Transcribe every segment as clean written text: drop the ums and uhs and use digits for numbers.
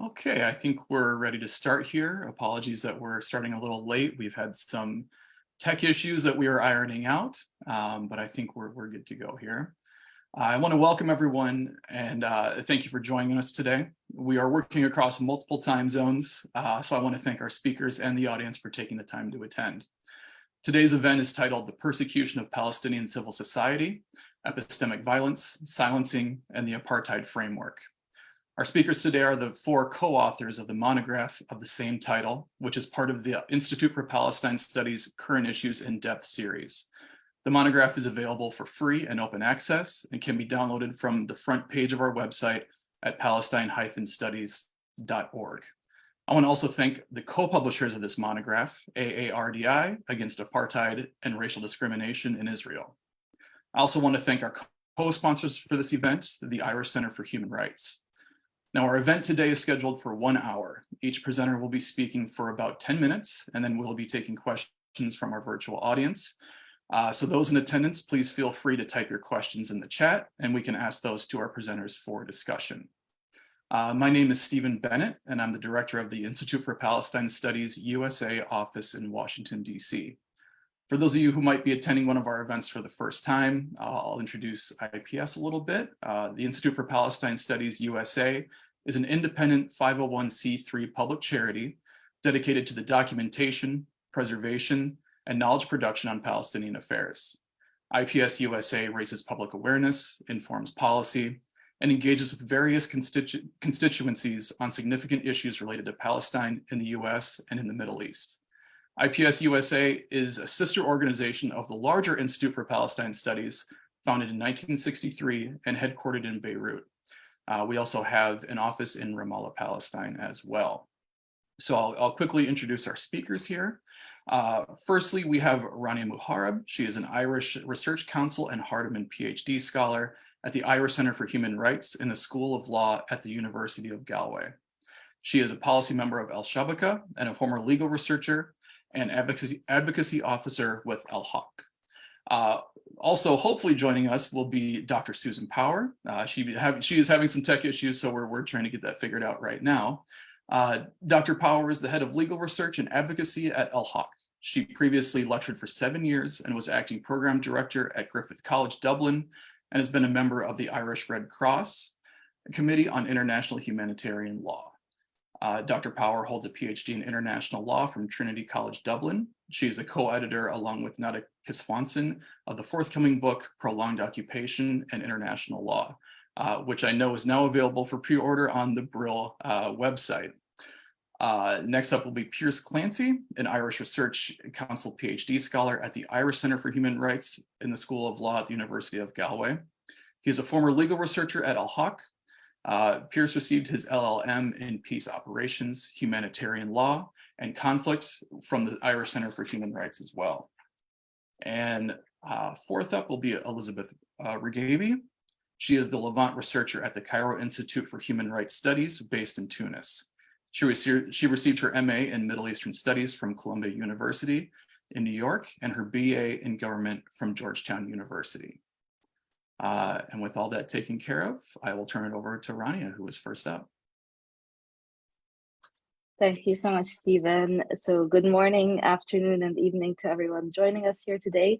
Okay, I think we're ready to start here. Apologies that we're starting a little late. We've had some tech issues that we are ironing out, but I think we're good to go here. I want to welcome everyone and thank you for joining us today. We are working across multiple time zones, so I want to thank our speakers and the audience for taking the time to attend. Today's event is titled The Persecution of Palestinian Civil Society, Epistemic Violence, Silencing, and the Apartheid Framework. Our speakers today are the four co-authors of the monograph of the same title, which is part of the Institute for Palestine Studies Current Issues in-Depth series. The monograph is available for free and open access and can be downloaded from the front page of our website at palestine-studies.org. I want to also thank the co-publishers of this monograph, AARDi, Against Apartheid and Racial Discrimination in Israel. I also want to thank our co-sponsors for this event, the Irish Center for Human Rights. Now, our event today is scheduled for 1 hour. Each presenter will be speaking for about 10 minutes, and then we'll be taking questions from our virtual audience. So those in attendance, please feel free to type your questions in the chat, and we can ask those to our presenters for discussion. My name is Stephen Bennett, and I'm the director of the Institute for Palestine Studies USA office in Washington, D.C. For those of you who might be attending one of our events for the first time, I'll introduce IPS a little bit. The Institute for Palestine Studies USA is an independent 501c3 public charity dedicated to the documentation, preservation, and knowledge production on Palestinian affairs. IPS USA raises public awareness, informs policy, and engages with various constituencies on significant issues related to Palestine in the US and in the Middle East. IPS USA is a sister organization of the larger Institute for Palestine Studies, founded in 1963 and headquartered in Beirut. We also have an office in Ramallah, Palestine as well. So I'll quickly introduce our speakers here. Firstly, we have Rania Muharrab. She is an Irish Research Council and Hardiman PhD scholar at the Irish Center for Human Rights in the School of Law at the University of Galway. She is a policy member of El Shabaka and a former legal researcher and advocacy officer with El Haq. Also, hopefully joining us will be Dr. Susan Power. She is having some tech issues, so we're trying to get that figured out right now. Dr. Power is the head of legal research and advocacy at El Haq. She previously lectured for 7 years and was acting program director at Griffith College, Dublin, and has been a member of the Irish Red Cross Committee on International Humanitarian Law. Dr. Power holds a PhD in international law from Trinity College, Dublin. She is a co-editor along with Nada Kiswanson of the forthcoming book, Prolonged Occupation and International Law, which I know is now available for pre-order on the Brill website. Next up will be Piers Clancy, an Irish Research Council PhD scholar at the Irish Center for Human Rights in the School of Law at the University of Galway. He is a former legal researcher at El Haq. Piers received his LLM in Peace Operations, Humanitarian Law, and Conflict from the Irish Center for Human Rights as well. And fourth up will be Elizabeth Regabi. She is the Levant researcher at the Cairo Institute for Human Rights Studies based in Tunis. She received her MA in Middle Eastern Studies from Columbia University in New York and her BA in Government from Georgetown University. And with all that taken care of, I will turn it over to Rania, who is first up. Thank you so much, Stephen. So good morning, afternoon, and evening to everyone joining us here today.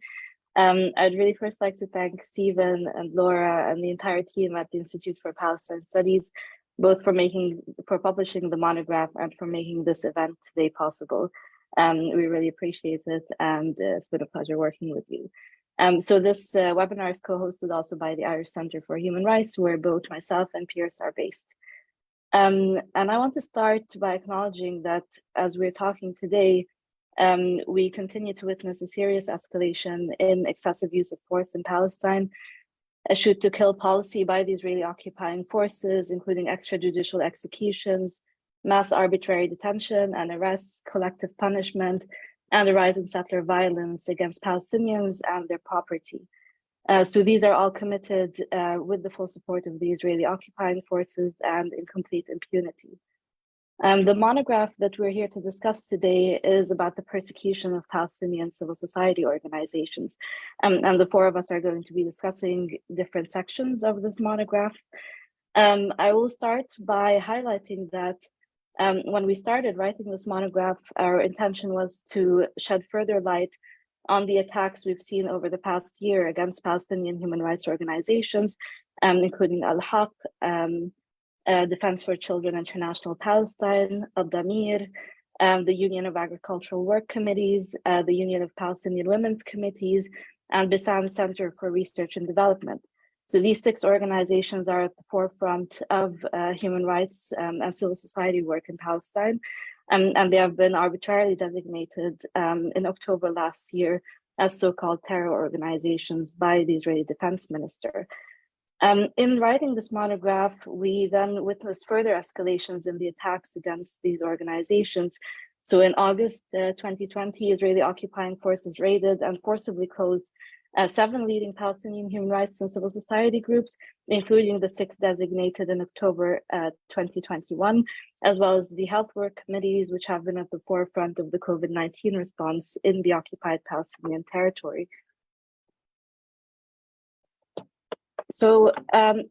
I'd really first like to thank Stephen and Laura and the entire team at the Institute for Palestine Studies, both for publishing the monograph and for making this event today possible. We really appreciate it, and it's been a pleasure working with you. So this webinar is co-hosted also by the Irish Center for Human Rights, where both myself and Piers are based. And I want to start by acknowledging that as we're talking today, we continue to witness a serious escalation in excessive use of force in Palestine, a shoot to kill policy by the Israeli occupying forces, including extrajudicial executions, mass arbitrary detention and arrests, collective punishment, and a rise in settler violence against Palestinians and their property. So these are all committed with the full support of the Israeli occupying forces and in complete impunity. The monograph that we're here to discuss today is about the persecution of Palestinian civil society organizations. And the four of us are going to be discussing different sections of this monograph. I will start by highlighting that when we started writing this monograph, our intention was to shed further light on the attacks we've seen over the past year against Palestinian human rights organizations, including Al-Haq, Defense for Children International Palestine, Al-Damir, the Union of Agricultural Work Committees, the Union of Palestinian Women's Committees, and Bassam Center for Research and Development. So these 6 organizations are at the forefront of human rights and civil society work in Palestine, and they have been arbitrarily designated in October last year as so-called terror organizations by the Israeli Defense Minister. In writing this monograph, we then witnessed further escalations in the attacks against these organizations. So in August 2020, Israeli occupying forces raided and forcibly closed 7 leading Palestinian human rights and civil society groups, including the 6 designated in October 2021, as well as the health work committees, which have been at the forefront of the COVID-19 response in the occupied Palestinian territory. So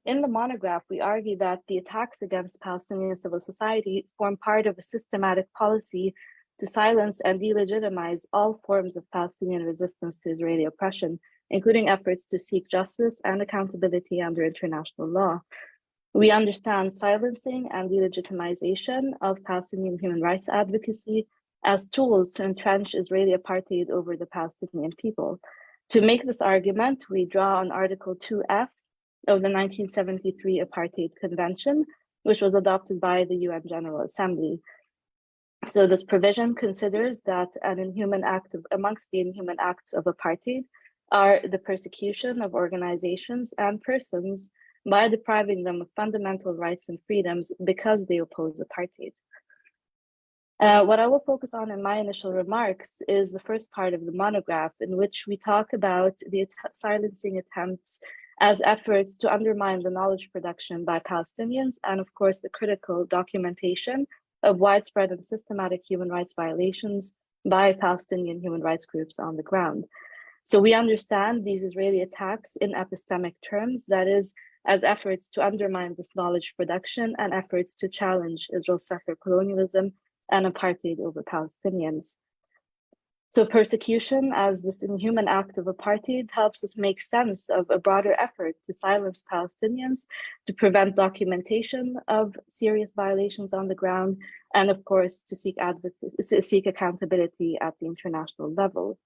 in the monograph, we argue that the attacks against Palestinian civil society form part of a systematic policy to silence and delegitimize all forms of Palestinian resistance to Israeli oppression, including efforts to seek justice and accountability under international law. We understand silencing and delegitimization of Palestinian human rights advocacy as tools to entrench Israeli apartheid over the Palestinian people. To make this argument, we draw on Article 2F of the 1973 Apartheid Convention, which was adopted by the UN General Assembly. So this provision considers that an inhuman act amongst the inhuman acts of apartheid are the persecution of organizations and persons by depriving them of fundamental rights and freedoms because they oppose apartheid. What I will focus on in my initial remarks is the first part of the monograph, in which we talk about the silencing attempts as efforts to undermine the knowledge production by Palestinians, and of course the critical documentation of widespread and systematic human rights violations by Palestinian human rights groups on the ground. So we understand these Israeli attacks in epistemic terms, that is, as efforts to undermine this knowledge production and efforts to challenge Israel's settler colonialism and apartheid over Palestinians. So persecution as this inhuman act of apartheid helps us make sense of a broader effort to silence Palestinians, to prevent documentation of serious violations on the ground, and of course, to seek accountability at the international level.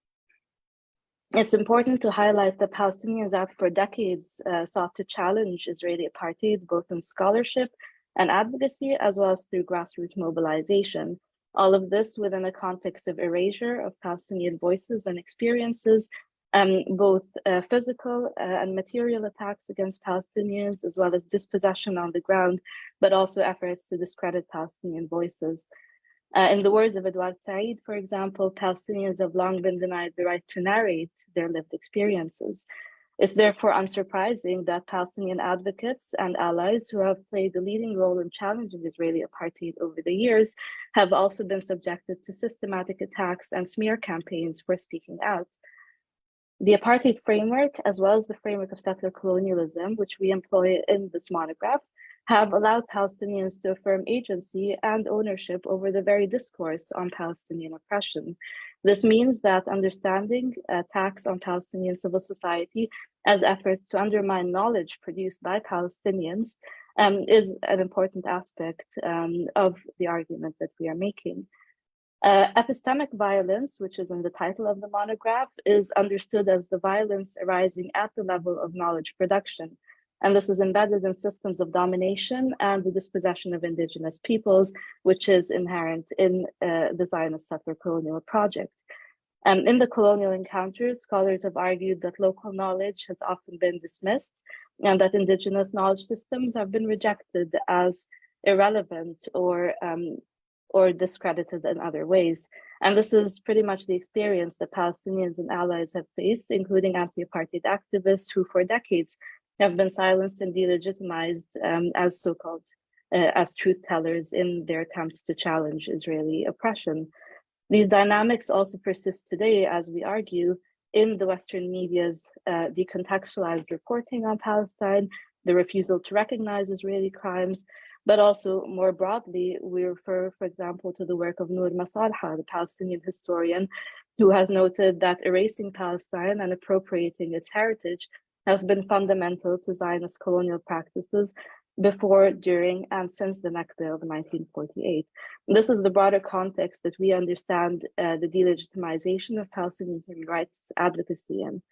It's important to highlight that Palestinians have for decades sought to challenge Israeli apartheid, both in scholarship and advocacy, as well as through grassroots mobilization. All of this within a context of erasure of Palestinian voices and experiences, both physical and material attacks against Palestinians, as well as dispossession on the ground, but also efforts to discredit Palestinian voices. In the words of Edouard Said, for example, Palestinians have long been denied the right to narrate their lived experiences. It's therefore unsurprising that Palestinian advocates and allies who have played a leading role in challenging Israeli apartheid over the years have also been subjected to systematic attacks and smear campaigns for speaking out. The apartheid framework, as well as the framework of settler colonialism, which we employ in this monograph, have allowed Palestinians to affirm agency and ownership over the very discourse on Palestinian oppression. This means that understanding attacks on Palestinian civil society as efforts to undermine knowledge produced by Palestinians is an important aspect of the argument that we are making. Epistemic violence, which is in the title of the monograph, is understood as the violence arising at the level of knowledge production. And this is embedded in systems of domination and the dispossession of indigenous peoples, which is inherent in the Zionist settler colonial project. In the colonial encounters, scholars have argued that local knowledge has often been dismissed and that indigenous knowledge systems have been rejected as irrelevant or discredited in other ways. And this is pretty much the experience that Palestinians and allies have faced, including anti-apartheid activists who for decades have been silenced and delegitimized as so-called as truth tellers in their attempts to challenge Israeli oppression. These dynamics also persist today, as we argue, in the Western media's decontextualized reporting on Palestine, the refusal to recognize Israeli crimes, but also more broadly, we refer, for example, to the work of Noor Masalha, the Palestinian historian, who has noted that erasing Palestine and appropriating its heritage has been fundamental to Zionist colonial practices before, during, and since the Nakba of 1948. This is the broader context that we understand the delegitimization of Palestinian human rights advocacy in.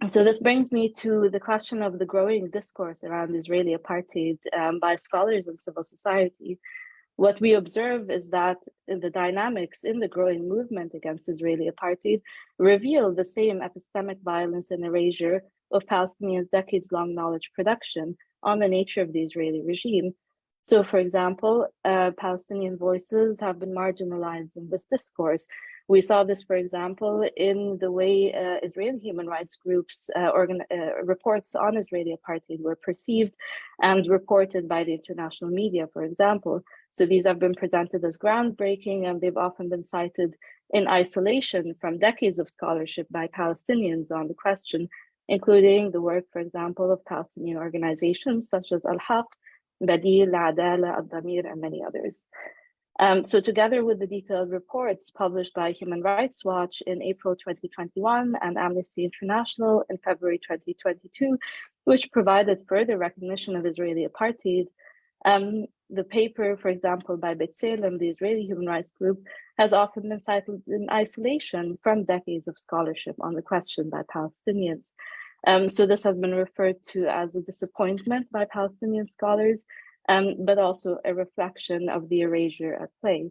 So this brings me to the question of the growing discourse around Israeli apartheid by scholars and civil society. What we observe is that the dynamics in the growing movement against Israeli apartheid reveal the same epistemic violence and erasure of Palestinians' decades-long knowledge production on the nature of the Israeli regime. So, for example, Palestinian voices have been marginalized in this discourse. We saw this, for example, in the way Israeli human rights groups' reports on Israeli apartheid were perceived and reported by the international media, for example. So these have been presented as groundbreaking, and they've often been cited in isolation from decades of scholarship by Palestinians on the question, including the work, for example, of Palestinian organizations such as Al-Haq, Badil, Adala, Ad-Damir, and many others. So together with the detailed reports published by Human Rights Watch in April 2021 and Amnesty International in February 2022, which provided further recognition of Israeli apartheid, the paper, for example, by B'Tselem, the Israeli human rights group, has often been cited in isolation from decades of scholarship on the question by Palestinians. So this has been referred to as a disappointment by Palestinian scholars, but also a reflection of the erasure at play.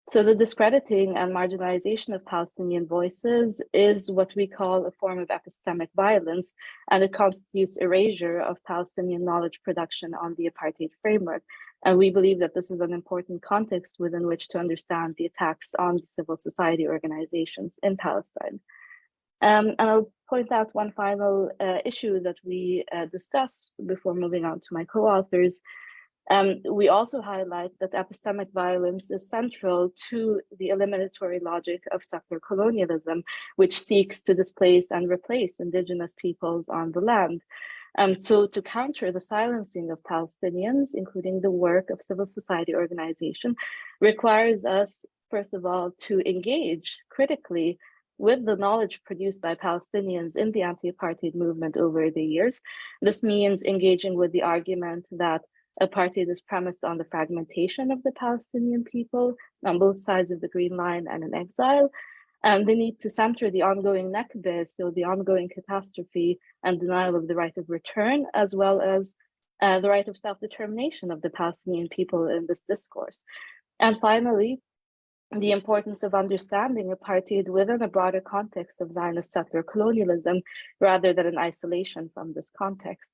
So the discrediting and marginalization of Palestinian voices is what we call a form of epistemic violence, and it constitutes erasure of Palestinian knowledge production on the apartheid framework. And we believe that this is an important context within which to understand the attacks on civil society organizations in Palestine. And I'll point out one final issue that we discussed before moving on to my co-authors. We also highlight that epistemic violence is central to the eliminatory logic of settler colonialism, which seeks to displace and replace indigenous peoples on the land. So to counter the silencing of Palestinians, including the work of civil society organization, requires us, first of all, to engage critically with the knowledge produced by Palestinians in the anti-apartheid movement over the years. This means engaging with the argument that apartheid is premised on the fragmentation of the Palestinian people on both sides of the Green Line and in exile, and the need to center the ongoing Nakba, so the ongoing catastrophe and denial of the right of return, as well as the right of self-determination of the Palestinian people in this discourse. And finally, the importance of understanding apartheid within a broader context of Zionist settler colonialism, rather than in isolation from this context.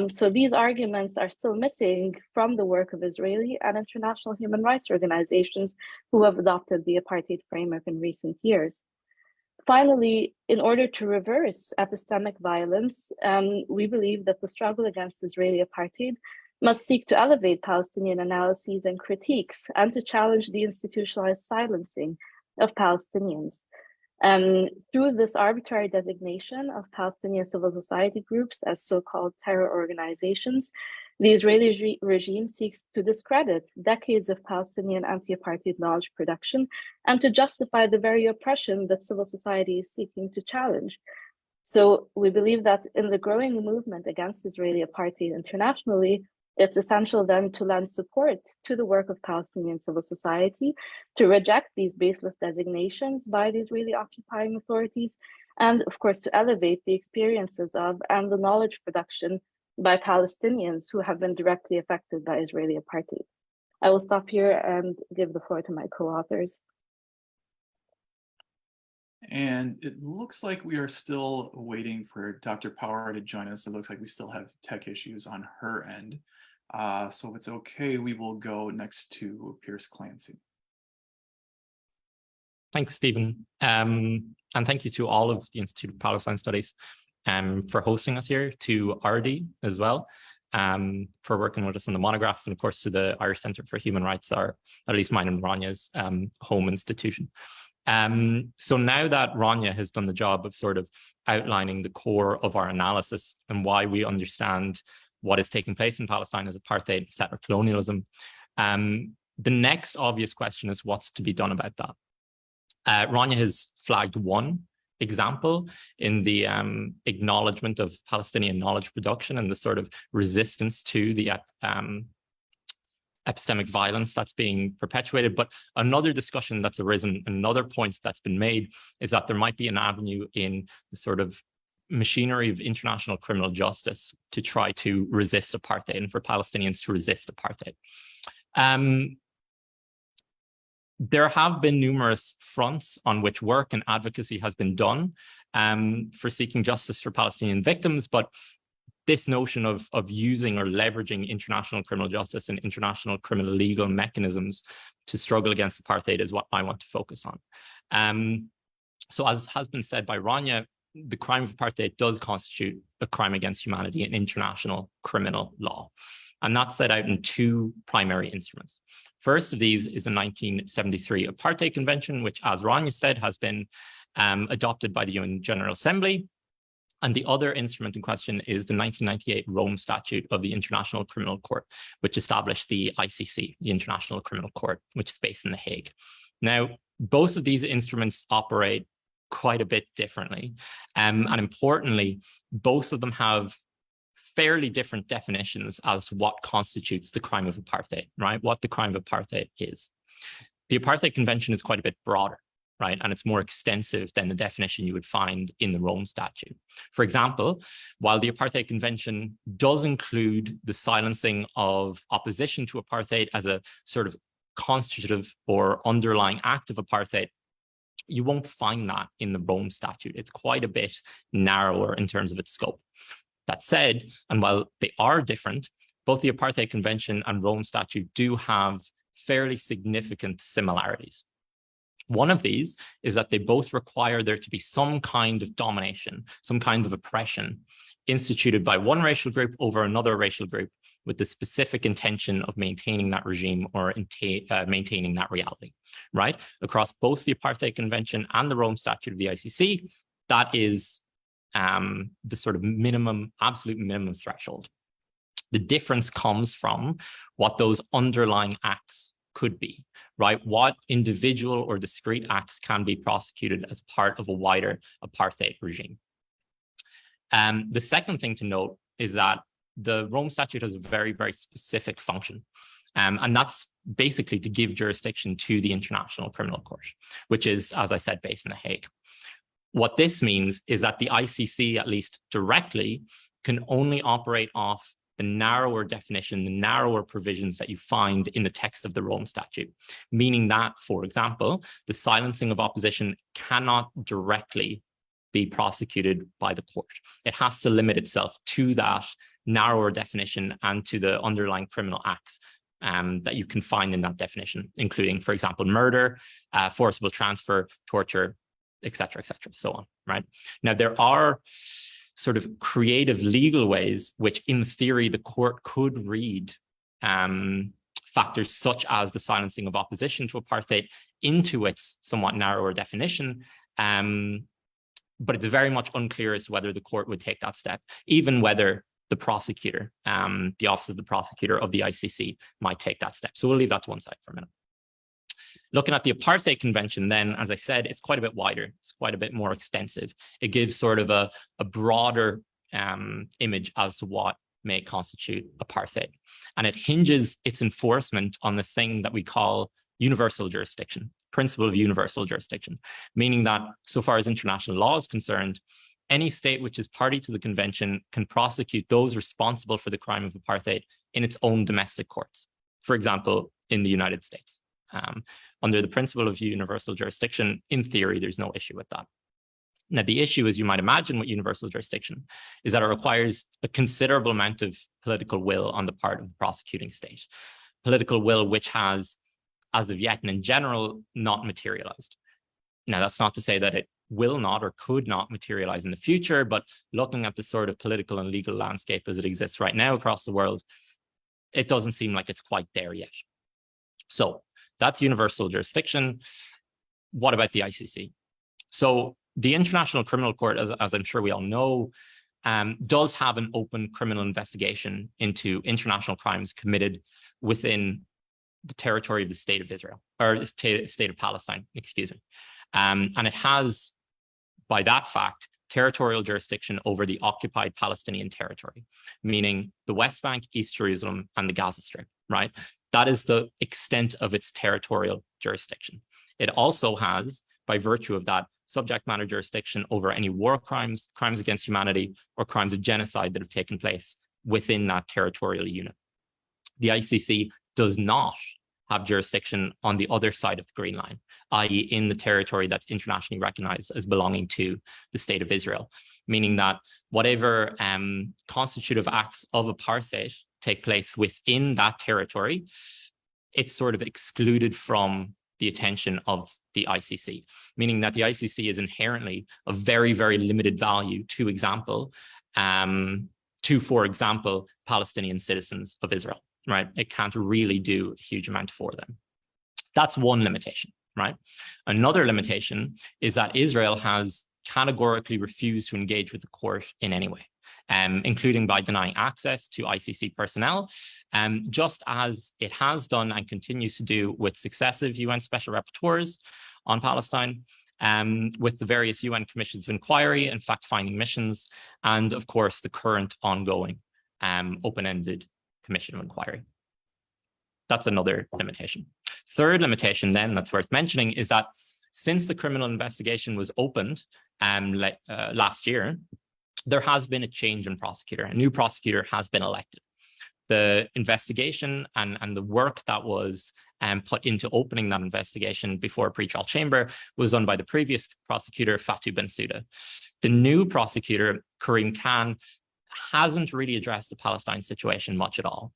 So these arguments are still missing from the work of Israeli and international human rights organizations who have adopted the apartheid framework in recent years. Finally, in order to reverse epistemic violence, we believe that the struggle against Israeli apartheid must seek to elevate Palestinian analyses and critiques and to challenge the institutionalized silencing of Palestinians. Through this arbitrary designation of Palestinian civil society groups as so-called terror organizations, the Israeli regime seeks to discredit decades of Palestinian anti-apartheid knowledge production and to justify the very oppression that civil society is seeking to challenge. So we believe that in the growing movement against Israeli apartheid internationally, it's essential then to lend support to the work of Palestinian civil society, to reject these baseless designations by the Israeli occupying authorities, and of course to elevate the experiences of and the knowledge production by Palestinians who have been directly affected by Israeli apartheid. I will stop here and give the floor to my co-authors. And it looks like we are still waiting for Dr. Power to join us. It looks like we still have tech issues on her end. So if it's okay, we will go next to Pierce Clancy. Thanks, Stephen. And thank you to all of the Institute of Palestine Studies for hosting us here, to AARDi as well, for working with us on the monograph, and of course to the Irish Centre for Human Rights, or at least mine and Rania's home institution. So now that Rania has done the job of sort of outlining the core of our analysis and why we understand what is taking place in Palestine as apartheid, settler colonialism, the next obvious question is what's to be done about that. Rania has flagged one example in the acknowledgement of Palestinian knowledge production and the sort of resistance to the epistemic violence that's being perpetuated. But another discussion that's arisen, another point that's been made, is that there might be an avenue in the sort of machinery of international criminal justice to try to resist apartheid and for Palestinians to resist apartheid. There have been numerous fronts on which work and advocacy has been done for seeking justice for Palestinian victims, but this notion of using or leveraging international criminal justice and international criminal legal mechanisms to struggle against apartheid is what I want to focus on. So as has been said by Rania, the crime of apartheid does constitute a crime against humanity in international criminal law. And that's set out in two primary instruments. First of these is the 1973 Apartheid Convention, which, as Rania said, has been adopted by the UN General Assembly. And the other instrument in question is the 1998 Rome Statute of the International Criminal Court, which established the ICC, the International Criminal Court, which is based in The Hague. Now, both of these instruments operate quite a bit differently. And importantly, both of them have fairly different definitions as to what constitutes the crime of apartheid, right? What the crime of apartheid is. The Apartheid Convention is quite a bit broader, right? And it's more extensive than the definition you would find in the Rome Statute. For example, while the Apartheid Convention does include the silencing of opposition to apartheid as a sort of constitutive or underlying act of apartheid, you won't find that in the Rome Statute. It's quite a bit narrower in terms of its scope. That said, and while they are different, both the Apartheid Convention and Rome Statute do have fairly significant similarities. One of these is that they both require there to be some kind of domination, some kind of oppression instituted by one racial group over another racial group with the specific intention of maintaining that regime or maintaining that reality, right? Across both the Apartheid Convention and the Rome Statute of the ICC, that is the sort of minimum, absolute minimum threshold. The difference comes from what those underlying acts could be, right? What individual or discrete acts can be prosecuted as part of a wider apartheid regime. The second thing to note is that the Rome Statute has a very, very specific function. And that's basically to give jurisdiction to the International Criminal Court, which is, as I said, based in The Hague. What this means is that the ICC, at least directly, can only operate off the narrower definition, the narrower provisions that you find in the text of the Rome Statute, meaning that, for example, the silencing of opposition cannot directly be prosecuted by the court. It has to limit itself to that narrower definition and to the underlying criminal acts that you can find in that definition, including, for example, murder, forcible transfer, torture, etc., so on, right? Now, there are sort of creative legal ways which, in theory, the court could read factors such as the silencing of opposition to apartheid into its somewhat narrower definition, but it's very much unclear as to whether the court would take that step, even whether the prosecutor, the Office of the Prosecutor of the ICC might take that step. So we'll leave that to one side for a minute. Looking at the Apartheid Convention, then, as I said, it's quite a bit wider. It's quite a bit more extensive. It gives sort of a broader image as to what may constitute apartheid. And it hinges its enforcement on the thing that we call universal jurisdiction, principle of universal jurisdiction, meaning that so far as international law is concerned, any state which is party to the convention can prosecute those responsible for the crime of apartheid in its own domestic courts. For example, in the United States. Under the principle of universal jurisdiction, in theory, there's no issue with that. Now, the issue, as you might imagine with universal jurisdiction, is that it requires a considerable amount of political will on the part of the prosecuting state. Political will which has, as of yet and in general, not materialized. Now, that's not to say that it will not or could not materialize in the future, but looking at the sort of political and legal landscape as it exists right now across the world, it doesn't seem like it's quite there yet. So that's universal jurisdiction. what about the ICC? So the International Criminal Court, as I'm sure we all know, does have an open criminal investigation into international crimes committed within the territory of the state of Israel, or the state of Palestine, excuse me. And it has, by that fact, territorial jurisdiction over the occupied Palestinian territory, meaning the West Bank, East Jerusalem, and the Gaza Strip, right? That is the extent of its territorial jurisdiction. It also has, by virtue of that, subject matter jurisdiction over any war crimes, crimes against humanity, or crimes of genocide that have taken place within that territorial unit. The ICC does not have jurisdiction on the other side of the Green Line, i.e. in the territory that's internationally recognized as belonging to the state of Israel, meaning that whatever constitutive acts of apartheid take place within that territory, it's sort of excluded from the attention of the ICC, meaning that the ICC is inherently of very, very limited value to, for example, Palestinian citizens of Israel, right? It can't really do a huge amount for them. That's one limitation, right? Another limitation is that Israel has categorically refused to engage with the court in any way, including by denying access to ICC personnel, just as it has done and continues to do with successive UN special rapporteurs on Palestine, with the various UN commissions of inquiry and fact-finding missions, and of course, the current ongoing open-ended commission of inquiry. That's another limitation. Third limitation then that's worth mentioning is that since the criminal investigation was opened last year, there has been a change in prosecutor. A new prosecutor has been elected. The investigation and the work that was put into opening that investigation before a pretrial chamber was done by the previous prosecutor, Fatou Bensouda. The new prosecutor, Karim Khan, hasn't really addressed the Palestine situation much at all.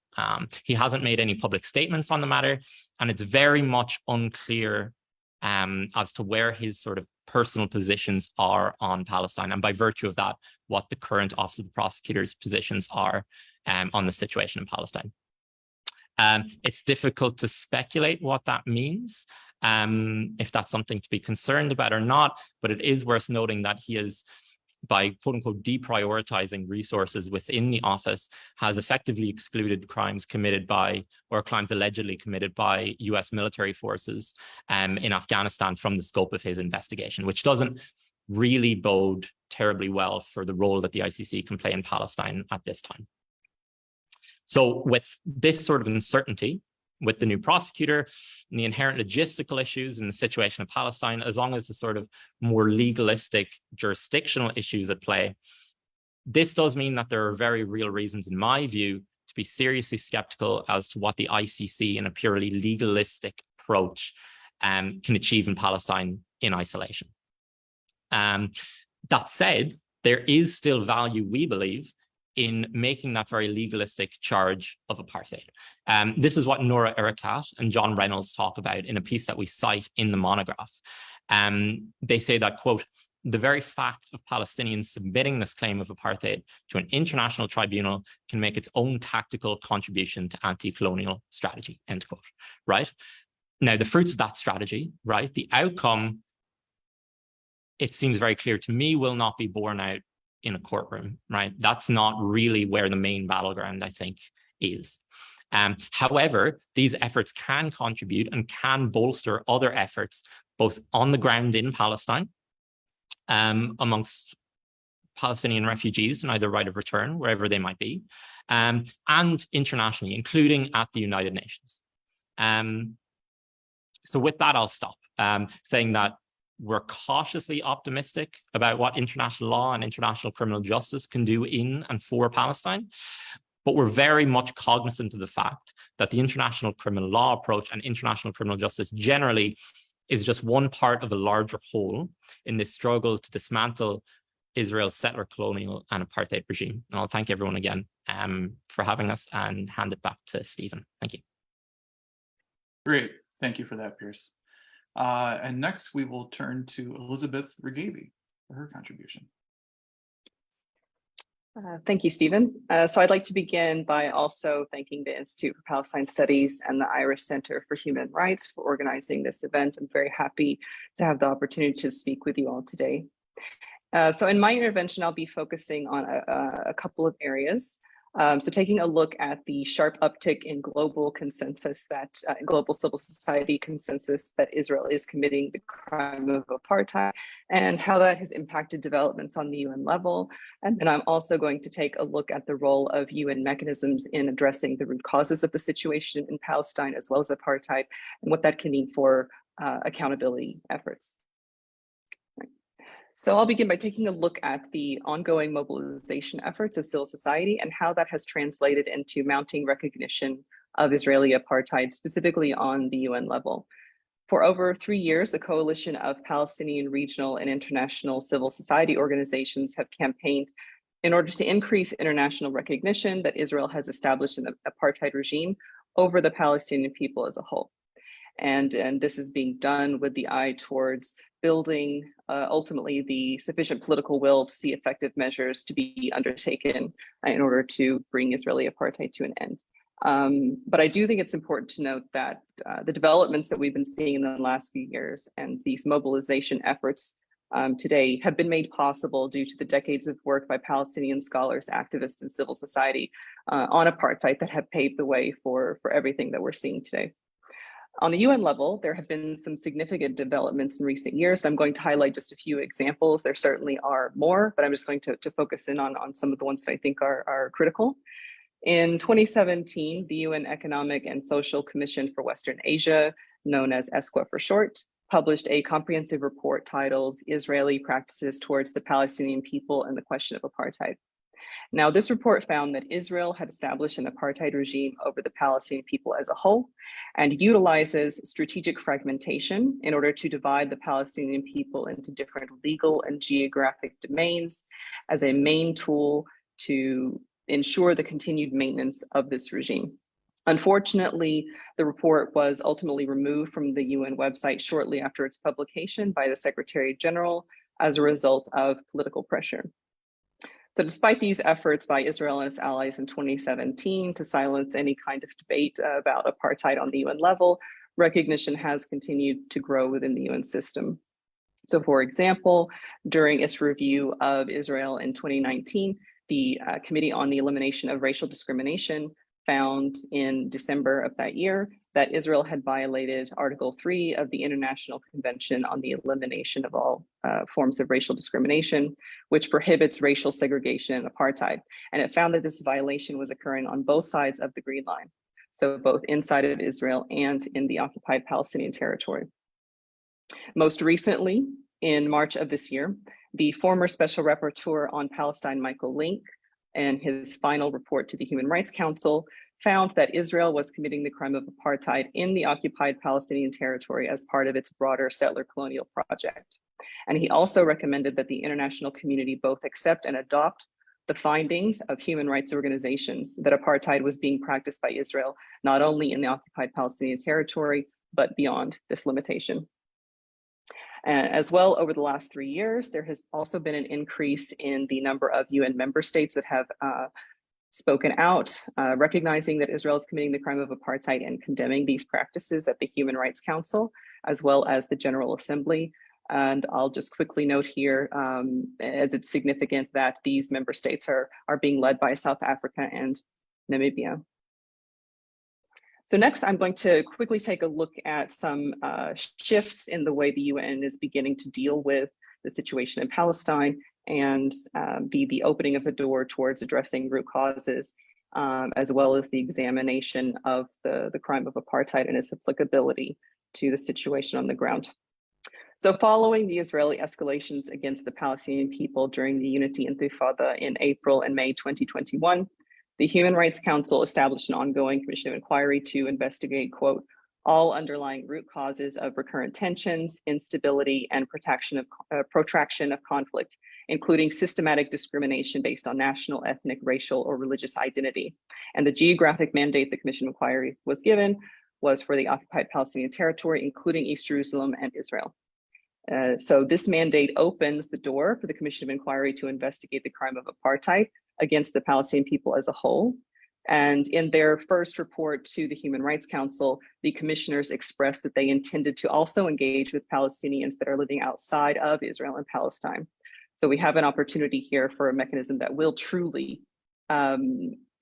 He hasn't made any public statements on the matter, and it's very much unclear as to where his sort of personal positions are on Palestine, and by virtue of that, what the current Office of the Prosecutor's positions are on the situation in Palestine. It's difficult to speculate what that means, if that's something to be concerned about or not, but it is worth noting that he is, by quote unquote deprioritizing resources within the office, has effectively excluded crimes committed by, or crimes allegedly committed by, US military forces in Afghanistan from the scope of his investigation, which doesn't really bode terribly well for the role that the ICC can play in Palestine at this time. So with this sort of uncertainty, with the new prosecutor and the inherent logistical issues in the situation of Palestine, as long as the sort of more legalistic jurisdictional issues at play, this does mean that there are very real reasons, in my view, to be seriously skeptical as to what the ICC in a purely legalistic approach can achieve in Palestine in isolation. That said, there is still value, we believe, in making that very legalistic charge of apartheid. This is what Nora Erakat and John Reynolds talk about in a piece that we cite in the monograph. They say that, quote, the very fact of Palestinians submitting this claim of apartheid to an international tribunal can make its own tactical contribution to anti-colonial strategy, end quote, right? Now, the fruits of that strategy, right, the outcome, it seems very clear to me, will not be borne out in a courtroom, right? That's not really where the main battleground, I think, is. However, these efforts can contribute and can bolster other efforts, both on the ground in Palestine, amongst Palestinian refugees and either right of return, wherever they might be, and internationally, including at the United Nations. So with that, I'll stop, saying that we're cautiously optimistic about what international law and international criminal justice can do in and for Palestine, but we're very much cognizant of the fact that the international criminal law approach and international criminal justice generally is just one part of a larger whole in this struggle to dismantle Israel's settler colonial and apartheid regime. And I'll thank everyone again for having us and hand it back to Stephen. Thank you. Great. Thank you for that, Pierce. And next we will turn to Elizabeth Regaby for her contribution. Thank you, Stephen. So I'd like to begin by also thanking the Institute for Palestine Studies and the Irish Center for Human Rights for organizing this event. I'm very happy to have the opportunity to speak with you all today. So in my intervention, I'll be focusing on a couple of areas. So taking a look at the sharp uptick in global consensus that global civil society consensus that Israel is committing the crime of apartheid and how that has impacted developments on the UN level. And then I'm also going to take a look at the role of UN mechanisms in addressing the root causes of the situation in Palestine as well as apartheid and what that can mean for accountability efforts. So I'll begin by taking a look at the ongoing mobilization efforts of civil society and how that has translated into mounting recognition of Israeli apartheid, specifically on the UN level. For over 3 years, a coalition of Palestinian regional and international civil society organizations have campaigned in order to increase international recognition that Israel has established an apartheid regime over the Palestinian people as a whole. And this is being done with the eye towards building ultimately the sufficient political will to see effective measures to be undertaken in order to bring Israeli apartheid to an end. But I do think it's important to note that the developments that we've been seeing in the last few years and these mobilization efforts today have been made possible due to the decades of work by Palestinian scholars, activists, and civil society on apartheid that have paved the way for everything that we're seeing today. On the UN level, there have been some significant developments in recent years. So I'm going to highlight just a few examples. There certainly are more, but I'm just going to focus in on some of the ones that I think are critical. In 2017, the UN Economic and Social Commission for Western Asia, known as ESQA for short, published a comprehensive report titled Israeli Practices Towards the Palestinian People and the Question of Apartheid. Now, this report found that Israel had established an apartheid regime over the Palestinian people as a whole and utilizes strategic fragmentation in order to divide the Palestinian people into different legal and geographic domains as a main tool to ensure the continued maintenance of this regime. Unfortunately, the report was ultimately removed from the UN website shortly after its publication by the Secretary General as a result of political pressure. So despite these efforts by Israel and its allies in 2017 to silence any kind of debate about apartheid on the UN level, recognition has continued to grow within the UN system. So for example, during its review of Israel in 2019, the Committee on the Elimination of Racial Discrimination found in December of that year that Israel had violated Article 3 of the International Convention on the Elimination of All Forms of Racial Discrimination, which prohibits racial segregation and apartheid. And it found that this violation was occurring on both sides of the Green Line, so both inside of Israel and in the occupied Palestinian territory. Most recently, in March of this year, the former Special Rapporteur on Palestine, Michael Link, and his final report to the Human Rights Council found that Israel was committing the crime of apartheid in the occupied Palestinian territory as part of its broader settler colonial project. And he also recommended that the international community both accept and adopt the findings of human rights organizations that apartheid was being practiced by Israel, not only in the occupied Palestinian territory, but beyond this limitation. As well, over the last 3 years, there has also been an increase in the number of UN member states that have spoken out, recognizing that Israel is committing the crime of apartheid and condemning these practices at the Human Rights Council, as well as the General Assembly. And I'll just quickly note here, as it's significant that these member states are being led by South Africa and Namibia. So next, I'm going to quickly take a look at some shifts in the way the UN is beginning to deal with the situation in Palestine and the opening of the door towards addressing root causes, as well as the examination of the crime of apartheid and its applicability to the situation on the ground. So following the Israeli escalations against the Palestinian people during the Unity Intifada in April and May 2021, the Human Rights Council established an ongoing commission of inquiry to investigate, quote, all underlying root causes of recurrent tensions, instability, and protraction of conflict, including systematic discrimination based on national, ethnic, racial, or religious identity. And the geographic mandate the commission of inquiry was given was for the occupied Palestinian territory, including East Jerusalem and Israel. So this mandate opens the door for the commission of inquiry to investigate the crime of apartheid against the Palestinian people as a whole. And in their first report to the Human Rights Council, the commissioners expressed that they intended to also engage with Palestinians that are living outside of Israel and Palestine. So we have an opportunity here for a mechanism that will truly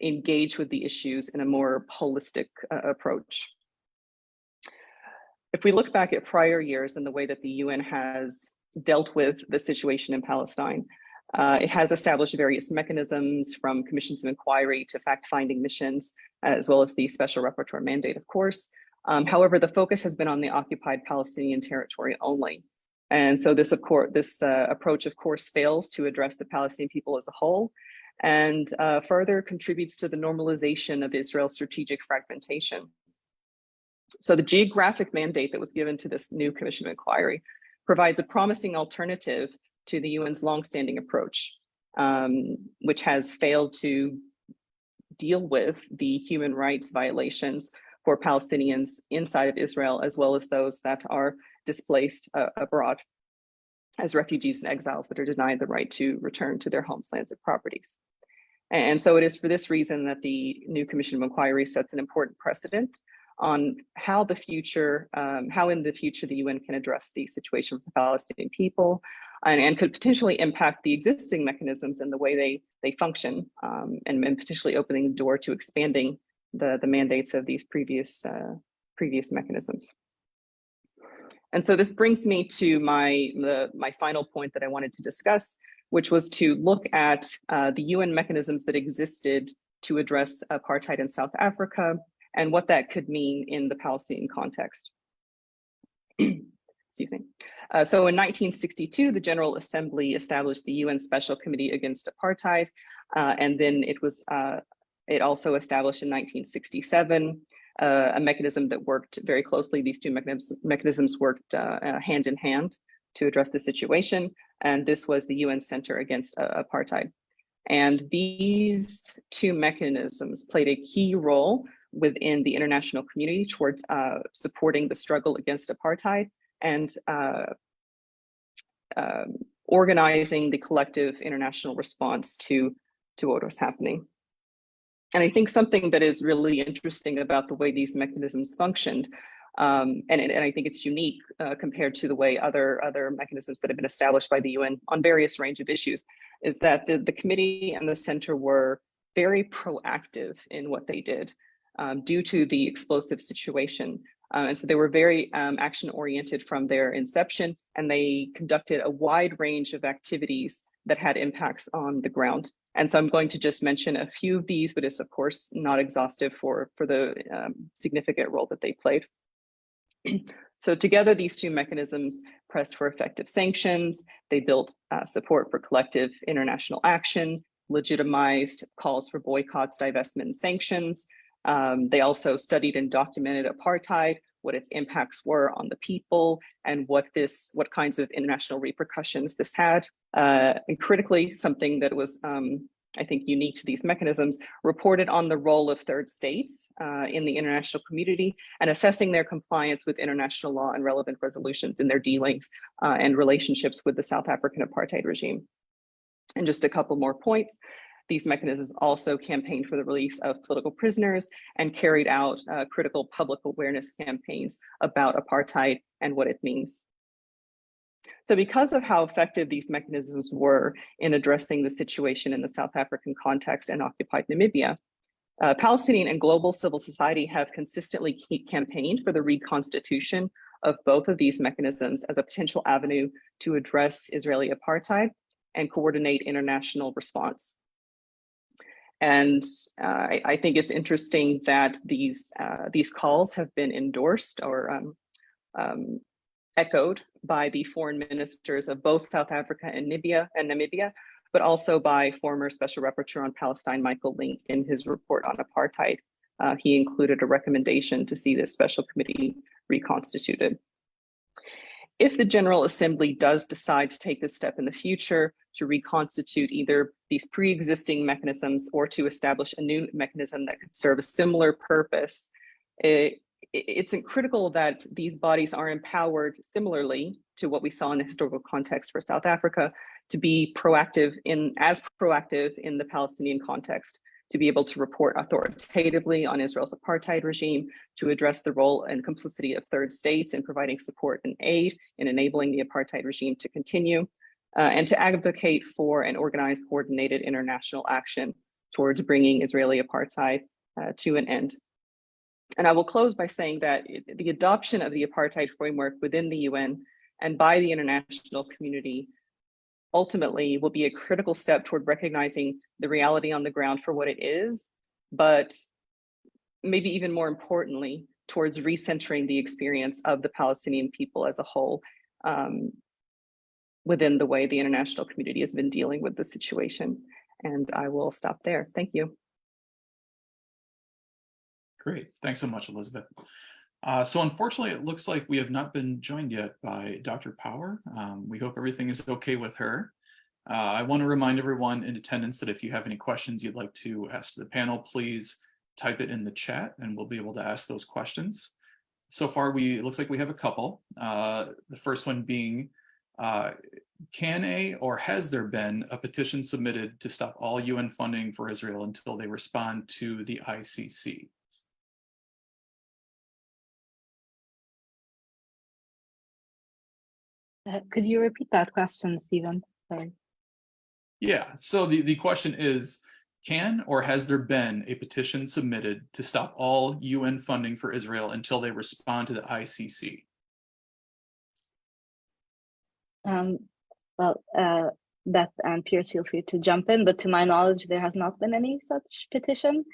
engage with the issues in a more holistic approach. If we look back at prior years and the way that the UN has dealt with the situation in Palestine, it has established various mechanisms, from commissions of inquiry to fact-finding missions, as well as the special rapporteur mandate, of course. However, the focus has been on the occupied Palestinian territory only. And so this approach, of course, fails to address the Palestinian people as a whole, and further contributes to the normalization of Israel's strategic fragmentation. So the geographic mandate that was given to this new commission of inquiry provides a promising alternative to the UN's longstanding approach, which has failed to deal with the human rights violations for Palestinians inside of Israel, as well as those that are displaced abroad as refugees and exiles that are denied the right to return to their homes, lands, and properties. And so it is for this reason that the new Commission of Inquiry sets an important precedent on how in the future the UN can address the situation for the Palestinian people, and could potentially impact the existing mechanisms and the way they function, and potentially opening the door to expanding the mandates of these previous mechanisms. And so this brings me to my final point that I wanted to discuss, which was to look at the UN mechanisms that existed to address apartheid in South Africa and what that could mean in the Palestinian context. Excuse me. So in 1962, the General Assembly established the UN Special Committee Against Apartheid, and then it also established in 1967 a mechanism that worked very closely. These two mechanisms worked hand in hand to address the situation, and this was the UN Center Against Apartheid. And these two mechanisms played a key role within the international community towards supporting the struggle against apartheid and organizing the collective international response to what was happening. And I think something that is really interesting about the way these mechanisms functioned, and I think it's unique compared to the way other mechanisms that have been established by the UN on various range of issues, is that the committee and the center were very proactive in what they did due to the explosive situation. And so they were very action-oriented from their inception, and they conducted a wide range of activities that had impacts on the ground. And so I'm going to just mention a few of these, but it's of course not exhaustive for the significant role that they played. So together, these two mechanisms pressed for effective sanctions. They built support for collective international action, legitimized calls for boycotts, divestment, and sanctions. They also studied and documented apartheid, what its impacts were on the people, and what kinds of international repercussions this had. And critically, something that was, I think, unique to these mechanisms, reported on the role of third states in the international community and assessing their compliance with international law and relevant resolutions in their dealings and relationships with the South African apartheid regime. And just a couple more points. These mechanisms also campaigned for the release of political prisoners and carried out critical public awareness campaigns about apartheid and what it means. So because of how effective these mechanisms were in addressing the situation in the South African context and occupied Namibia, Palestinian and global civil society have consistently campaigned for the reconstitution of both of these mechanisms as a potential avenue to address Israeli apartheid and coordinate international response. And I think it's interesting that these calls have been endorsed or echoed by the foreign ministers of both South Africa and Namibia, but also by former Special Rapporteur on Palestine, Michael Link, in his report on apartheid. He included a recommendation to see this special committee reconstituted. If the General Assembly does decide to take this step in the future to reconstitute either these pre-existing mechanisms or to establish a new mechanism that could serve a similar purpose, it's critical that these bodies are empowered similarly to what we saw in the historical context for South Africa to be proactive in the Palestinian context, to be able to report authoritatively on Israel's apartheid regime, to address the role and complicity of third states in providing support and aid in enabling the apartheid regime to continue, and to advocate for an organized, coordinated international action towards bringing Israeli apartheid to an end. And I will close by saying that the adoption of the apartheid framework within the UN and by the international community ultimately will be a critical step toward recognizing the reality on the ground for what it is, but maybe even more importantly, towards recentering the experience of the Palestinian people as a whole within the way the international community has been dealing with the situation. And I will stop there. Thank you. Great. Thanks so much, Elizabeth. So unfortunately, it looks like we have not been joined yet by Dr. Power. We hope everything is okay with her. I want to remind everyone in attendance that if you have any questions you'd like to ask to the panel, please type it in the chat and we'll be able to ask those questions. So far, it looks like we have a couple. The first one being, can or has there been a petition submitted to stop all UN funding for Israel until they respond to the ICC? Could you repeat that question, Stephen? Sorry. Yeah, so the question is, can or has there been a petition submitted to stop all UN funding for Israel until they respond to the ICC? Beth and Piers, feel free to jump in, but to my knowledge, there has not been any such petition.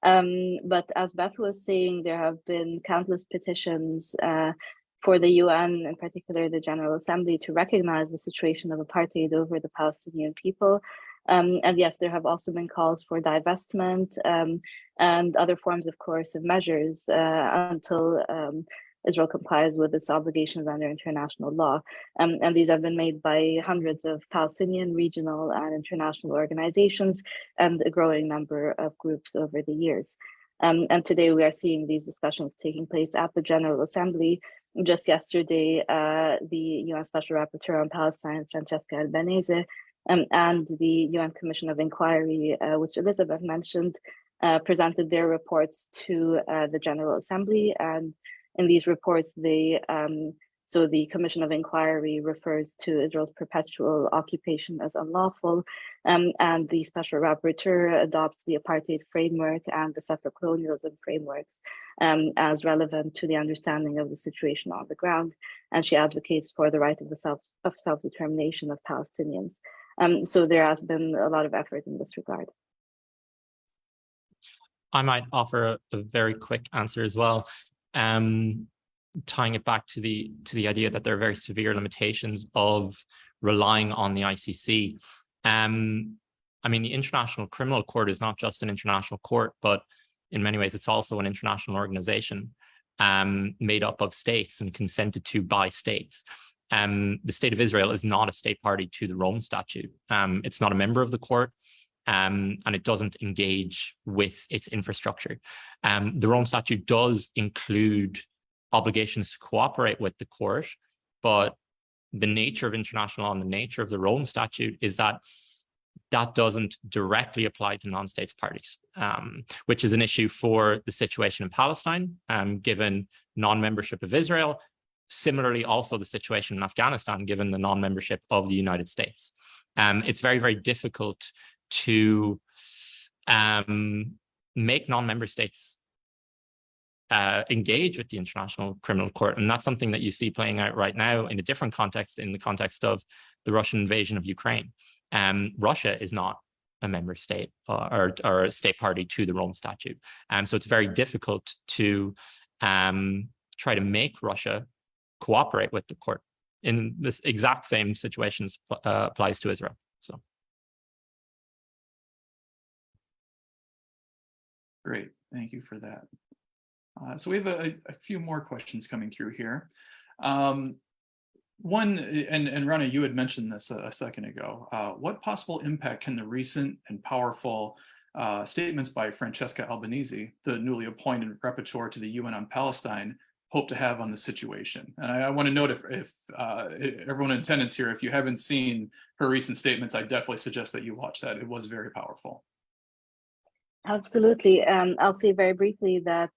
But as Beth was saying, there have been countless petitions for the UN, in particular the General Assembly, to recognize the situation of apartheid over the Palestinian people. And yes, there have also been calls for divestment and other forms of coercive measures until Israel complies with its obligations under international law. And these have been made by hundreds of Palestinian, regional, and international organizations, and a growing number of groups over the years. And today we are seeing these discussions taking place at the General Assembly. Just yesterday, the UN Special Rapporteur on Palestine, Francesca Albanese, and the UN Commission of Inquiry, which Elizabeth mentioned, presented their reports to the General Assembly. And in these reports, so the Commission of Inquiry refers to Israel's perpetual occupation as unlawful, and the Special Rapporteur adopts the apartheid framework and the settler colonialism frameworks as relevant to the understanding of the situation on the ground, and she advocates for the right of self-determination of Palestinians. So there has been a lot of effort in this regard. I might offer a very quick answer as well. Tying it back to the idea that there are very severe limitations of relying on the ICC. I mean, the International Criminal Court is not just an international court, but in many ways, it's also an international organization made up of states and consented to by states. The state of Israel is not a state party to the Rome Statute. It's not a member of the court, and it doesn't engage with its infrastructure. The Rome Statute does include obligations to cooperate with the court, but the nature of international law and the nature of the Rome Statute is that that doesn't directly apply to non-states parties, which is an issue for the situation in Palestine, given non-membership of Israel. Similarly, also the situation in Afghanistan, given the non-membership of the United States. It's very, very difficult to make non-member states engage with the International Criminal Court. And that's something that you see playing out right now in a different context, in the context of the Russian invasion of Ukraine. Russia is not a member state or a state party to the Rome Statute. So it's very difficult to try to make Russia cooperate with the court. In this exact same situations applies to Israel. So. Great, thank you for that. So we have a few more questions coming through here. One, and Rana, you had mentioned this a second ago. What possible impact can the recent and powerful statements by Francesca Albanese, the newly appointed rapporteur to the UN on Palestine, hope to have on the situation. And I want to note, if everyone in attendance here, if you haven't seen her recent statements, I definitely suggest that you watch that. It was very powerful. Absolutely. I'll say very briefly that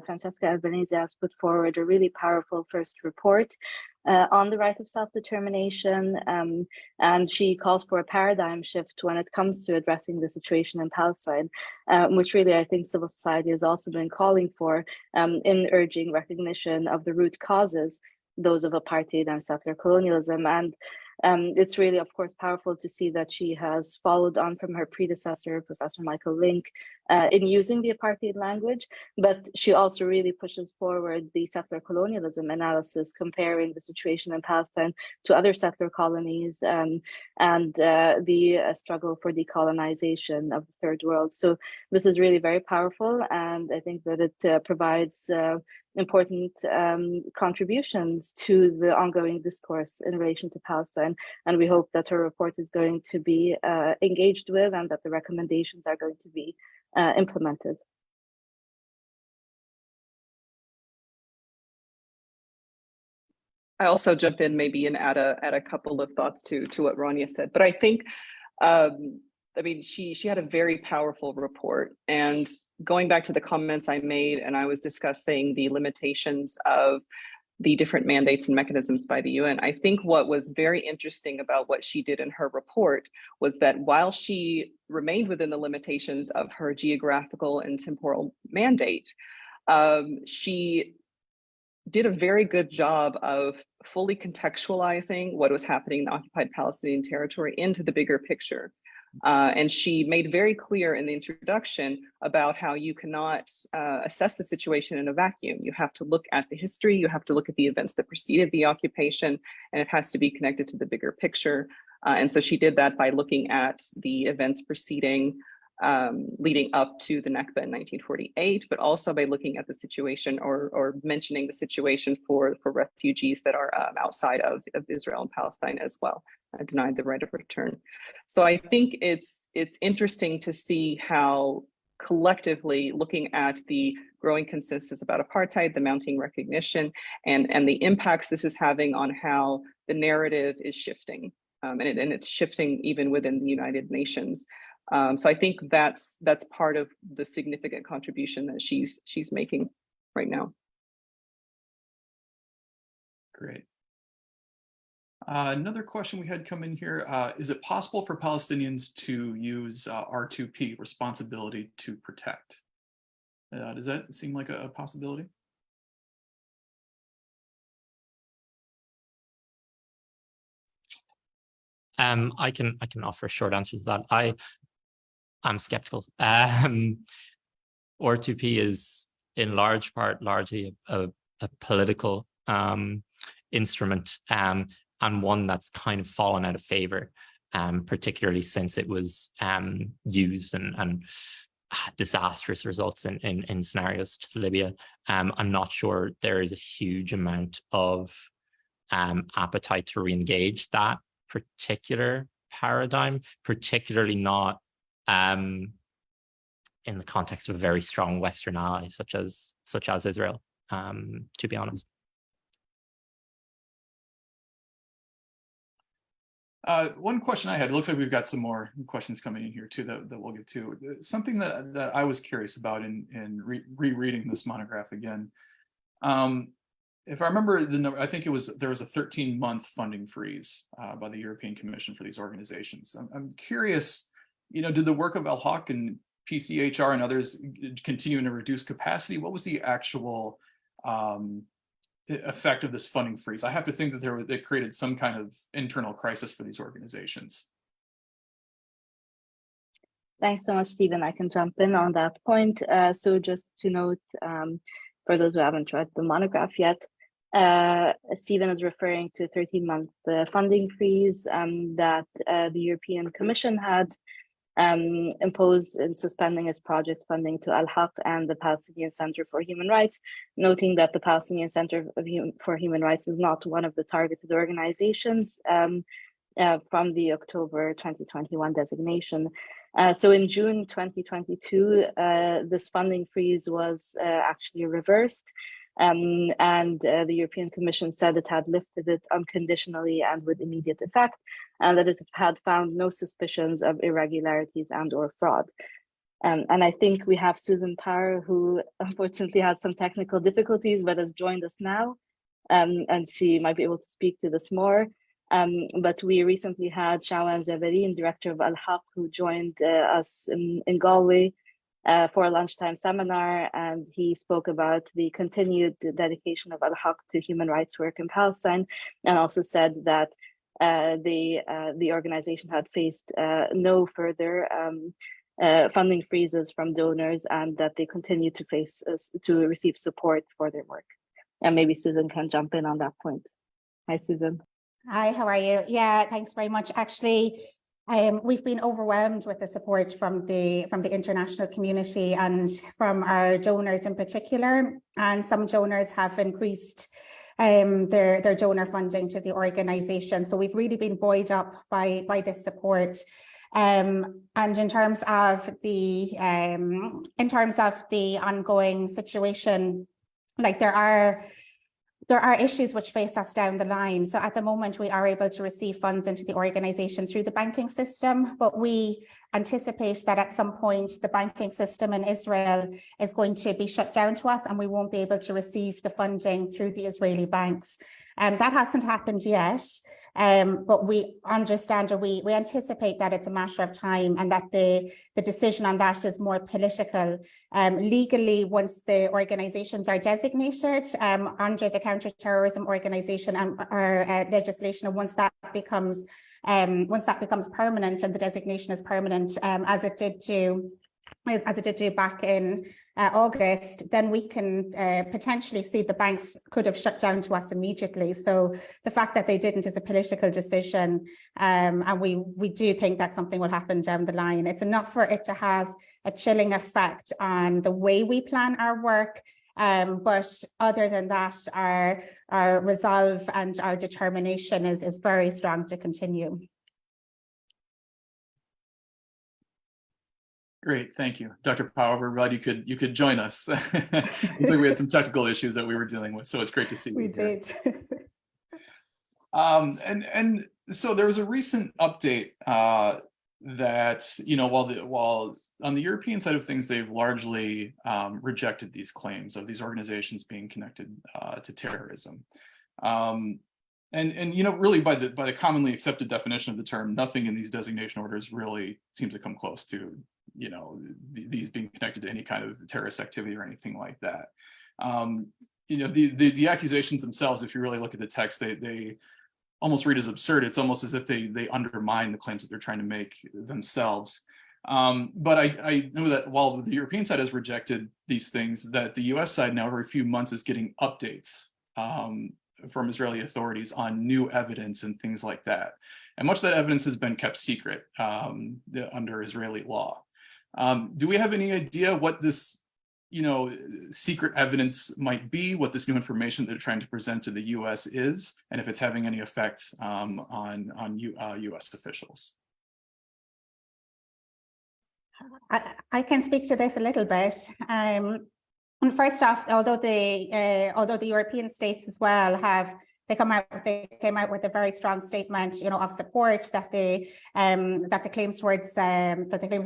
Francesca Albanese has put forward a really powerful first report on the right of self-determination, and she calls for a paradigm shift when it comes to addressing the situation in Palestine, which really I think civil society has also been calling for in urging recognition of the root causes, those of apartheid and settler colonialism. And it's really, of course, powerful to see that she has followed on from her predecessor, Professor Michael Link, in using the apartheid language, but she also really pushes forward the settler colonialism analysis, comparing the situation in Palestine to other settler colonies and the struggle for decolonization of the third world. So this is really very powerful, and I think that it provides important contributions to the ongoing discourse in relation to Palestine. And we hope that her report is going to be engaged with, and that the recommendations are going to be implemented. I also jump in maybe and add a couple of thoughts to what Rania said, but I think I mean, she had a very powerful report. And going back to the comments I made, and I was discussing the limitations of the different mandates and mechanisms by the UN, I think what was very interesting about what she did in her report was that while she remained within the limitations of her geographical and temporal mandate, she did a very good job of fully contextualizing what was happening in the occupied Palestinian territory into the bigger picture. And she made very clear in the introduction about how you cannot assess the situation in a vacuum. You have to look at the history, you have to look at the events that preceded the occupation, and it has to be connected to the bigger picture. And so she did that by looking at the events preceding, leading up to the Nakba in 1948, but also by looking at the situation or mentioning the situation for refugees that are outside of Israel and Palestine as well, denied the right of return. So I think it's interesting to see how collectively looking at the growing consensus about apartheid, the mounting recognition, and the impacts this is having on how the narrative is shifting, and it's shifting even within the United Nations. So I think that's part of the significant contribution that she's making right now. Great. Another question we had come in here, is it possible for Palestinians to use R2P, responsibility to protect? Does that seem like a possibility? I can offer a short answer to that. I'm skeptical. R2P is in large part largely a political instrument, and one that's kind of fallen out of favor, particularly since it was used and disastrous results in scenarios such as Libya. I'm not sure there is a huge amount of appetite to re-engage that particular paradigm, particularly not in the context of a very strong Western ally such as Israel, to be honest. One question I had, it looks like we've got some more questions coming in here too that we'll get to. Something that I was curious about in rereading this monograph again. If I remember the number, I think there was a 13-month funding freeze by the European Commission for these organizations. I'm curious, did the work of Al-Haq and PCHR and others continue to reduce capacity? What was the actual effect of this funding freeze? I have to think that it created some kind of internal crisis for these organizations. Thanks so much, Stephen. I can jump in on that point. So just to note, for those who haven't read the monograph yet, Stephen is referring to a 13-month funding freeze that the European Commission had imposed in suspending its project funding to Al-Haq and the Palestinian Center for Human Rights, noting that the Palestinian Center for Human Rights is not one of the targeted organizations from the October 2021 designation. So in June 2022, this funding freeze was actually reversed. And the European Commission said it had lifted it unconditionally and with immediate effect, and that it had found no suspicions of irregularities and or fraud. And I think we have Susan Power, who unfortunately had some technical difficulties, but has joined us now, and she might be able to speak to this more. But we recently had Shawan Jabarin, director of Al-Haq, who joined us in Galway for a lunchtime seminar, and he spoke about the continued dedication of Al-Haq to human rights work in Palestine, and also said that the organization had faced no further funding freezes from donors, and that they continue to receive support for their work. And maybe Susan can jump in on that point. Hi, Susan. Hi, how are you? Yeah, thanks very much. Actually, we've been overwhelmed with the support from the international community and from our donors in particular. And some donors have increased their donor funding to the organization. So we've really been buoyed up by this support. And in terms of the ongoing situation, like there are issues which face us down the line. So at the moment, we are able to receive funds into the organization through the banking system, but we anticipate that at some point the banking system in Israel is going to be shut down to us, and we won't be able to receive the funding through the Israeli banks. That hasn't happened yet. But we understand, or we anticipate that it's a matter of time, and that the decision on that is more political. Legally, once the organizations are designated under the counterterrorism organization and our legislation, and once that becomes permanent, and the designation is permanent, as it did do back in August, then we can potentially see the banks could have shut down to us immediately. So the fact that they didn't is a political decision, and we do think that something will happen down the line. It's enough for it to have a chilling effect on the way we plan our work, but other than that, our resolve and our determination is very strong to continue. Great, thank you, Dr. Power. We're glad you could join us. Looks like we had some technical issues that we were dealing with, so it's great to see you. We did. And so there was a recent update that, you know, while on the European side of things, they've largely rejected these claims of these organizations being connected to terrorism. And you know, really by the commonly accepted definition of the term, nothing in these designation orders really seems to come close to, you know, these being connected to any kind of terrorist activity or anything like that. You know, the accusations themselves, if you really look at the text, they almost read as absurd. It's almost as if they undermine the claims that they're trying to make themselves. But I know that while the European side has rejected these things, that the US side now every few months is getting updates from Israeli authorities on new evidence and things like that. And much of that evidence has been kept secret under Israeli law. Do we have any idea what this, you know, secret evidence might be, what this new information they're trying to present to the US is, and if it's having any effect on US officials? I can speak to this a little bit. And first off, although the European states as well they came out with a very strong statement, you know, of support that the claims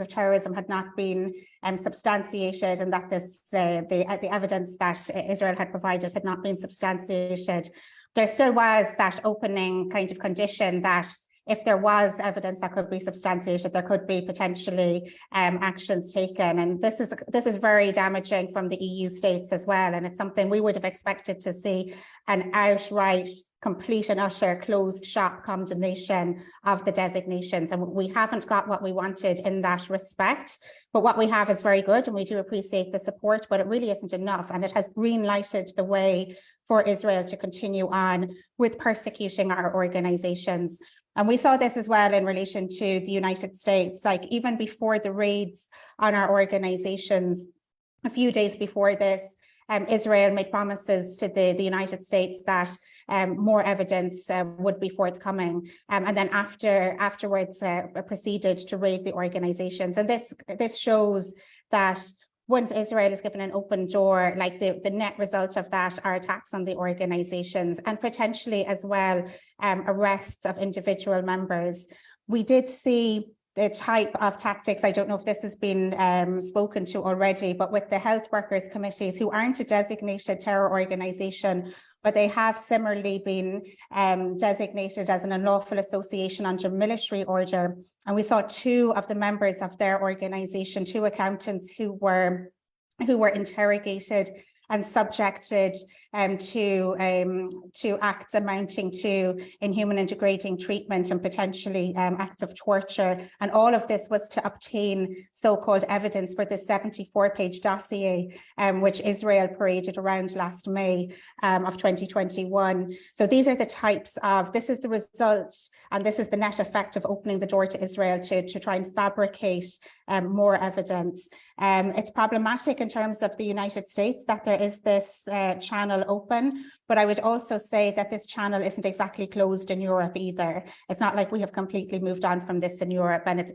of terrorism had not been substantiated, and that the evidence that Israel had provided had not been substantiated. There still was that opening kind of condition that if there was evidence that could be substantiated, there could be potentially actions taken. And this is very damaging from the EU states as well. And it's something we would have expected to see an outright, complete and utter closed shop condemnation of the designations. And we haven't got what we wanted in that respect. But what we have is very good, and we do appreciate the support, but it really isn't enough. And it has green lighted the way for Israel to continue on with persecuting our organizations. And we saw this as well in relation to the United States, like even before the raids on our organizations, a few days before this, Israel made promises to the United States that more evidence would be forthcoming, and then afterwards proceeded to raid the organizations. And this shows that once Israel is given an open door, like the net result of that are attacks on the organizations and potentially as well arrests of individual members. We did see the type of tactics, I don't know if this has been spoken to already, but with the health workers committees who aren't a designated terror organization, but they have similarly been designated as an unlawful association under military order. And we saw 2 of the members of their organization, 2 accountants who were interrogated and subjected to acts amounting to inhuman and degrading treatment and potentially acts of torture. And all of this was to obtain so-called evidence for the 74-page dossier, which Israel paraded around last May of 2021. So these are the types of, this is the result, and this is the net effect of opening the door to Israel to try and fabricate more evidence. It's problematic in terms of the United States that there is this channel open, but I would also say that this channel isn't exactly closed in Europe either. It's not like we have completely moved on from this in Europe, and it's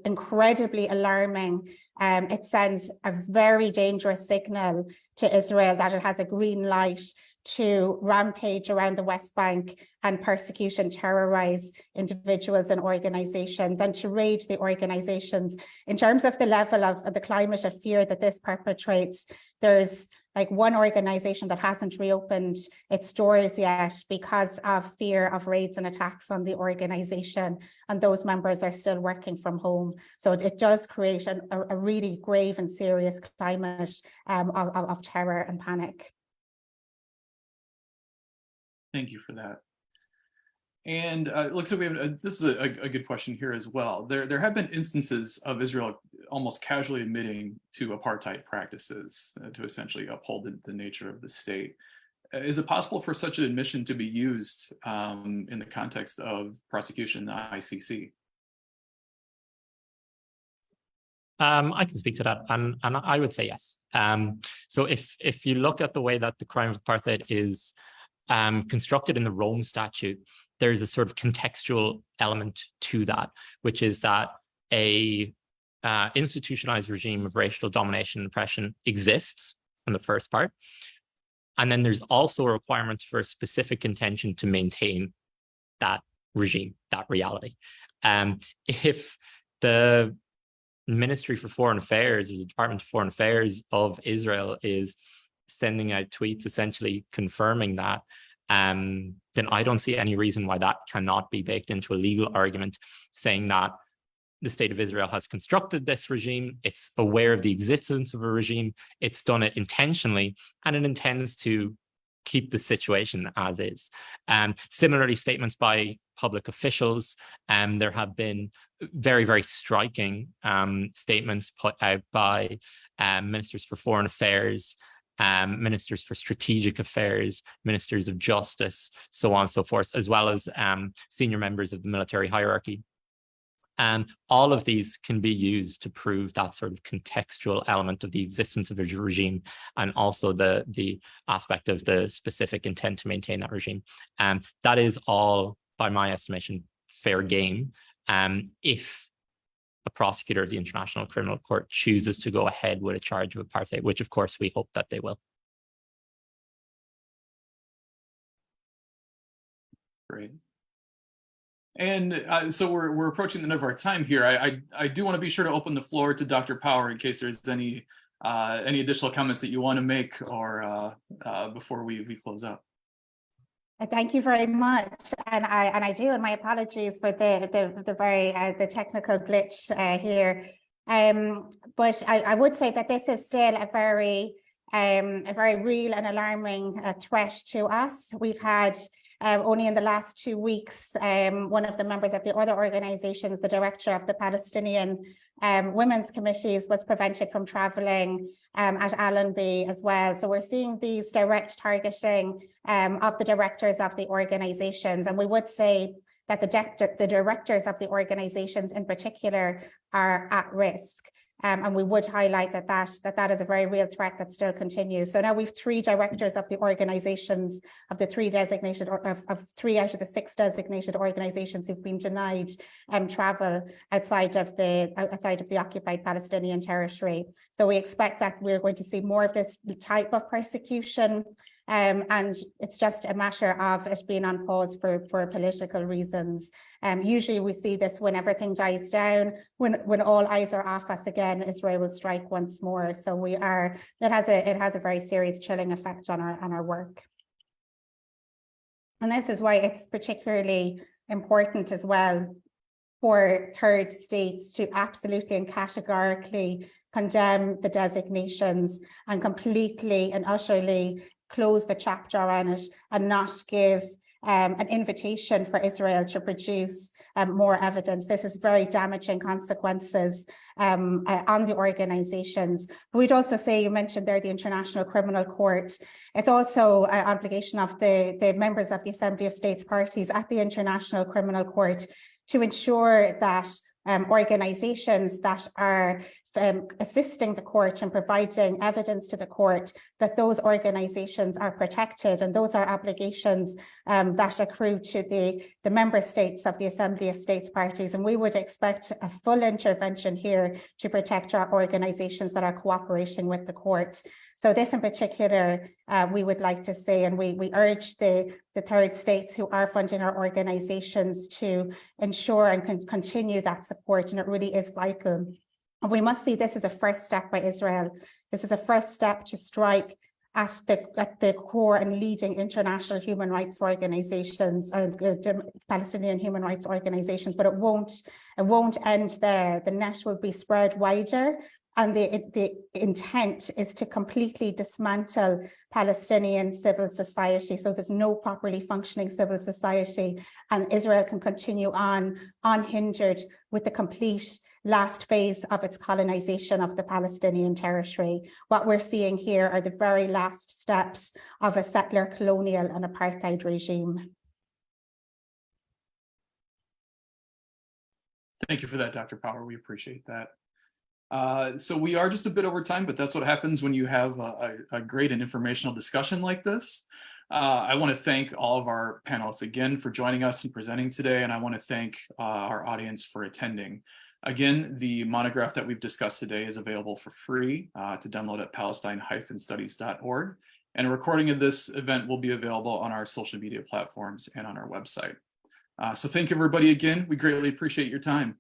incredibly alarming. It sends a very dangerous signal to Israel that it has a green light to rampage around the West Bank and persecute and terrorize individuals and organizations, and to raid the organizations. In terms of the level of the climate of fear that this perpetrates, there's like one organization that hasn't reopened its doors yet because of fear of raids and attacks on the organization, and those members are still working from home. So it does create a really grave and serious climate of terror and panic. Thank you for that. And it looks like we have, this is a good question here as well. There have been instances of Israel almost casually admitting to apartheid practices to essentially uphold the nature of the state. Is it possible for such an admission to be used in the context of prosecution in the ICC? I can speak to that, and I would say yes. So if you look at the way that the crime of apartheid is constructed in the Rome Statute, there's a sort of contextual element to that, which is that a institutionalized regime of racial domination and oppression exists in the first part. And then there's also a requirement for a specific intention to maintain that regime, that reality. If the Ministry for Foreign Affairs or the Department of Foreign Affairs of Israel is sending out tweets essentially confirming that, then I don't see any reason why that cannot be baked into a legal argument saying that the state of Israel has constructed this regime, it's aware of the existence of a regime, it's done it intentionally, and it intends to keep the situation as is. Similarly, statements by public officials, there have been very, very striking statements put out by ministers for foreign affairs, ministers for strategic affairs, ministers of justice, so on and so forth, as well as senior members of the military hierarchy. All of these can be used to prove that sort of contextual element of the existence of a regime, and also the aspect of the specific intent to maintain that regime. That is all, by my estimation, fair game if a prosecutor of the International Criminal Court chooses to go ahead with a charge of apartheid, which of course we hope that they will. Great. And so we're approaching the end of our time here. I do want to be sure to open the floor to Dr. Power in case there's any additional comments that you want to make, or before we close out. Thank you very much, and I do, and my apologies for the very technical glitch here. But I would say that this is still a very real and alarming threat to us. We've had only in the last 2 weeks, one of the members of the other organizations, the director of the Palestinian Women's Committees, was prevented from traveling at Allenby as well. So we're seeing these direct targeting of the directors of the organizations. And we would say that the directors of the organizations in particular are at risk. And we would highlight that is a very real threat that still continues. So now we've 3 directors of the organizations of the 3 designated, of 3 out of the 6 designated organizations who've been denied travel outside of the occupied Palestinian territory. So we expect that we're going to see more of this type of persecution. And it's just a matter of it being on pause for political reasons. Usually we see this when everything dies down, when all eyes are off us again, Israel will strike once more. So it has a very serious chilling effect on our work. And this is why it's particularly important as well for third states to absolutely and categorically condemn the designations and completely and utterly close the chapter on it and not give an invitation for Israel to produce more evidence. This is very damaging consequences on the organizations. But we'd also say, you mentioned there the International Criminal Court. It's also an obligation of the members of the Assembly of States Parties at the International Criminal Court to ensure that organizations that are assisting the court and providing evidence to the court, that those organizations are protected, and those are obligations that accrue to the member states of the Assembly of States Parties. And we would expect a full intervention here to protect our organizations that are cooperating with the court. So this in particular, we would like to say, and we urge the third states who are funding our organizations to ensure and continue that support, and it really is vital. And we must see this as a first step by Israel. This is a first step to strike at the core and leading international human rights organizations, Palestinian human rights organizations, but it won't end there. The net will be spread wider, and the intent is to completely dismantle Palestinian civil society. So there's no properly functioning civil society, and Israel can continue on unhindered with the complete last phase of its colonization of the Palestinian territory. What we're seeing here are the very last steps of a settler, colonial and apartheid regime. Thank you for that, Dr. Power. We appreciate that. So we are just a bit over time, but that's what happens when you have a great and informational discussion like this. I want to thank all of our panelists again for joining us and presenting today, and I want to thank our audience for attending. Again, the monograph that we've discussed today is available for free to download at palestine-studies.org, and a recording of this event will be available on our social media platforms and on our website. So thank you, everybody, again. We greatly appreciate your time.